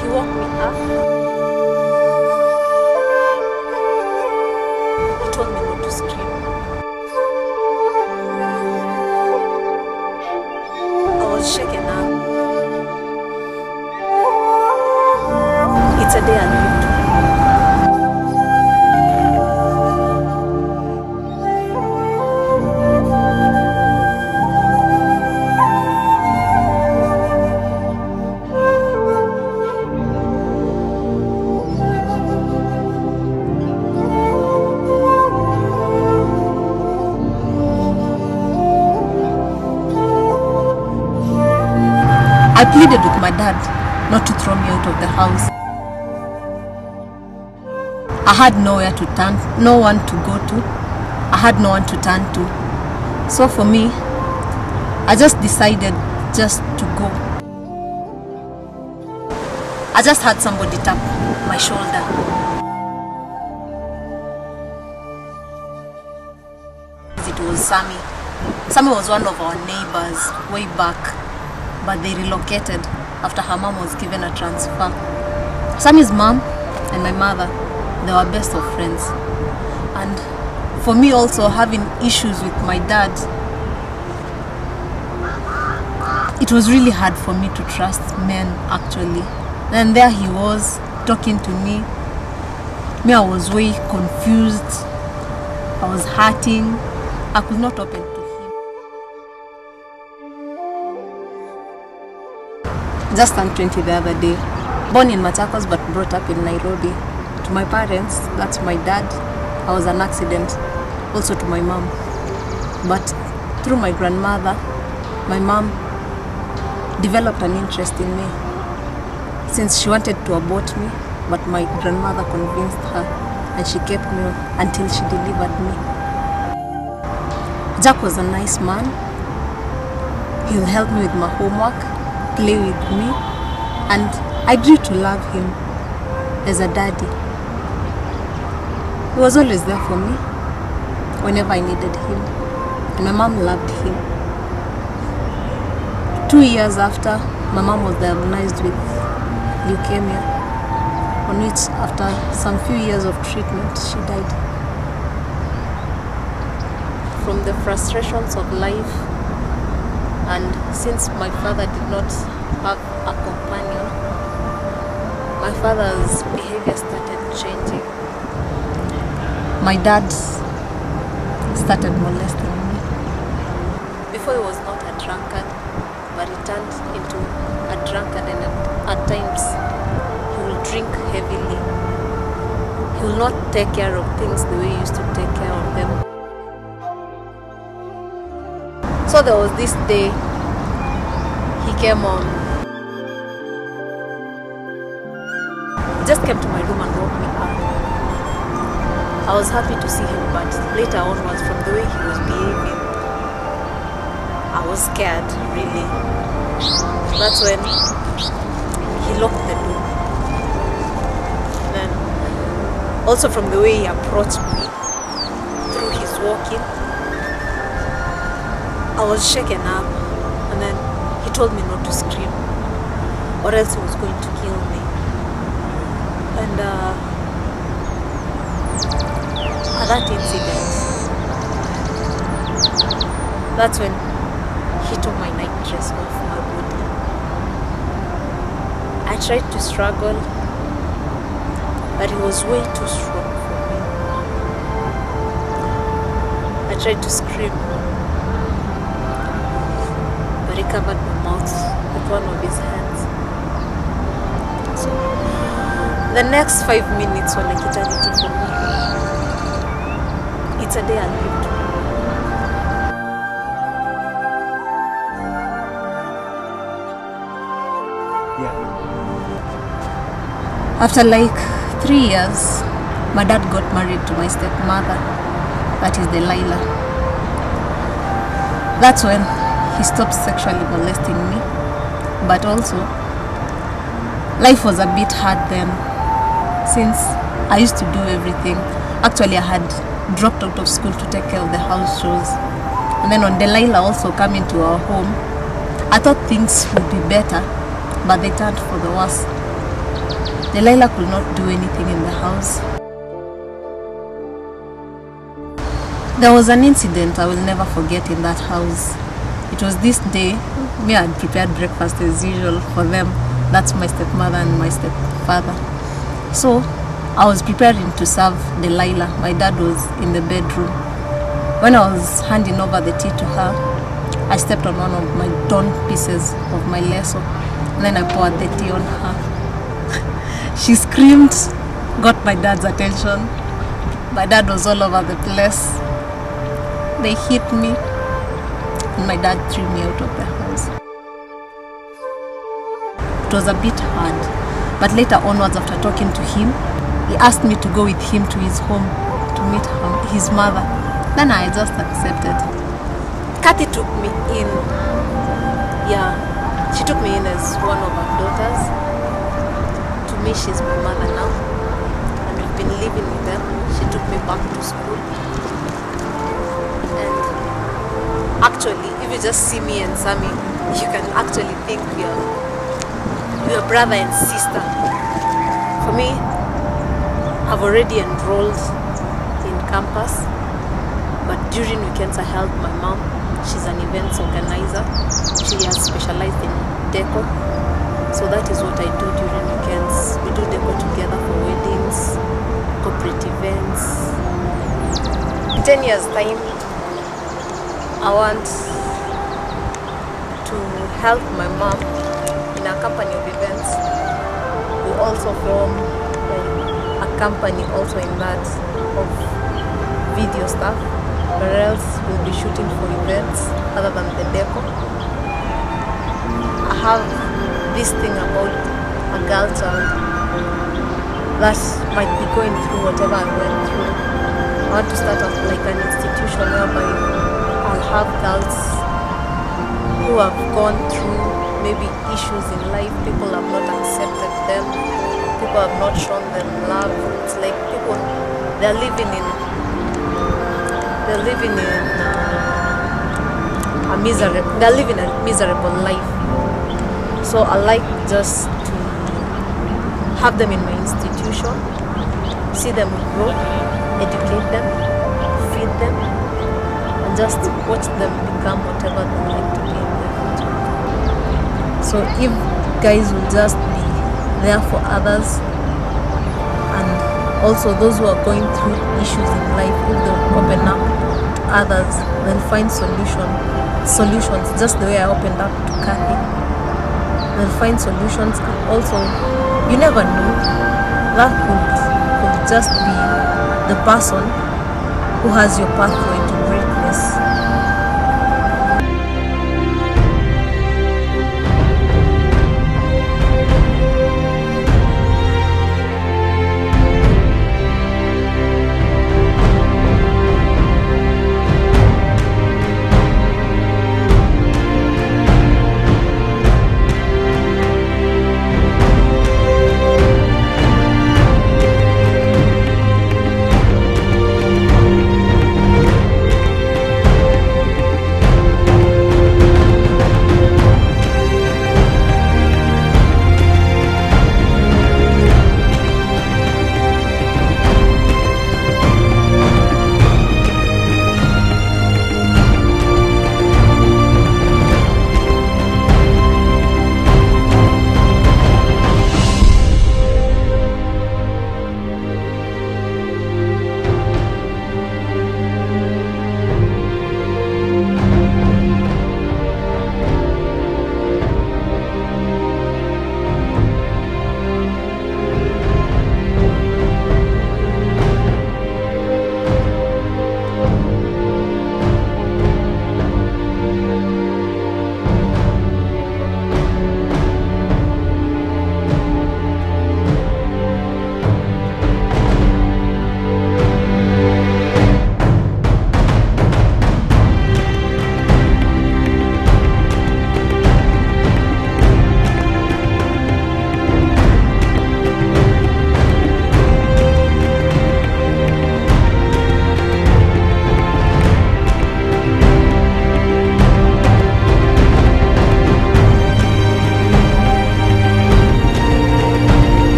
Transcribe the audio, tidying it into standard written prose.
He woke me up. He told me not to scream. I was shaken up. It's a day I lived. I pleaded with my dad not to throw me out of the house. I had nowhere to turn, no one to go to. I had no one to turn to. So for me, I just decided just to go. I just had somebody tap my shoulder. It was Sammy. Sammy was one of our neighbors way back, but they relocated after her mom was given a transfer. Sammy's mom and my mother, they were best of friends. And for me also, having issues with my dad, it was really hard for me to trust men actually. And there he was talking to me. I was way confused. I was hurting. I could not open to him. Just turned 20 the other day. Born in Machakos but brought up in Nairobi. To my parents, that's my dad. I was an accident. Also to my mom. But through my grandmother, my mom developed an interest in me. Since she wanted to abort me, but my grandmother convinced her and she kept me until she delivered me. Jack was a nice man. He would help me with my homework, play with me, and I grew to love him as a daddy. He was always there for me whenever I needed him, and my mom loved him. 2 years after, my mom was diagnosed with leukemia, on which after some few years of treatment, she died. From the frustrations of life, and since my father did not have a companion, my father's behavior started changing. My dad started molesting me. Before he was not a drunkard, but he turned into a drunkard, and at times he will drink heavily. He will not take care of things the way he used to take care of them. So there was this day he came home. He just came to my room and woke me up. I was happy to see him, but later on was from the way he was behaving. I was scared, really. That's when he locked the door. Then also from the way he approached me through his walking, I was shaken up, and then he told me not to scream or else he was going to kill me. And at that incident, that's when he took my night dress off my body. I tried to struggle, but he was way too strong for me. I tried to scream, but he covered my mouth with one of his hands. So the next 5 minutes were like eternity for me. It's a day I lived. After like 3 years, my dad got married to my stepmother, that is Delilah. That's when he stopped sexually molesting me, but also life was a bit hard then. since I used to do everything. Actually, I had dropped out of school to take care of the house chores. And then when Delilah also came into our home, I thought things would be better, but they turned for the worse. Delilah could not do anything in the house. There was an incident I will never forget in that house. It was this day, me I had prepared breakfast as usual for them. That's my stepmother and my stepfather. So I was preparing to serve Delilah. My dad was in the bedroom. When I was handing over the tea to her, I stepped on one of my torn pieces of my lasso, and then I poured the tea on her. She screamed, got my dad's attention. My dad was all over the place. They hit me, and my dad threw me out of the house. It was a bit hard, but later onwards, after talking to him, he asked me to go with him to his home to meet his mother. Then I just accepted. Kathy took me in. Yeah, she took me in as one of her daughters. To me, she's my mother now, and we've been living with them. She took me back to school. And actually, if you just see me and Sammy, you can actually think we're brother and sister. For me, I've already enrolled in campus, but during weekends I help my mom. She's an events organizer. She has specialized in deco, so that is what I do during weekends. We do deco together for weddings, corporate events. In 10 years time, I want to help my mom in a company of events. We also form a company also in that of video stuff, where else we'll be shooting for events other than the deco. I have this thing about a girl child that might be going through whatever I went through. I want to start up like an institution whereby I'll have girls who have gone through maybe issues in life. People have not accepted them. People have not shown them love. It's like people, they're living in a miserable life. So I like just to have them in my institution, see them grow, educate them, feed them, and just watch them become whatever they like to be in their future. So if guys will just be there for others, and also those who are going through issues in life, if they'll open up to others, then find solutions, just the way I opened up to Kathy. They'll find solutions, and also, you never know, that could just be the person who has your path going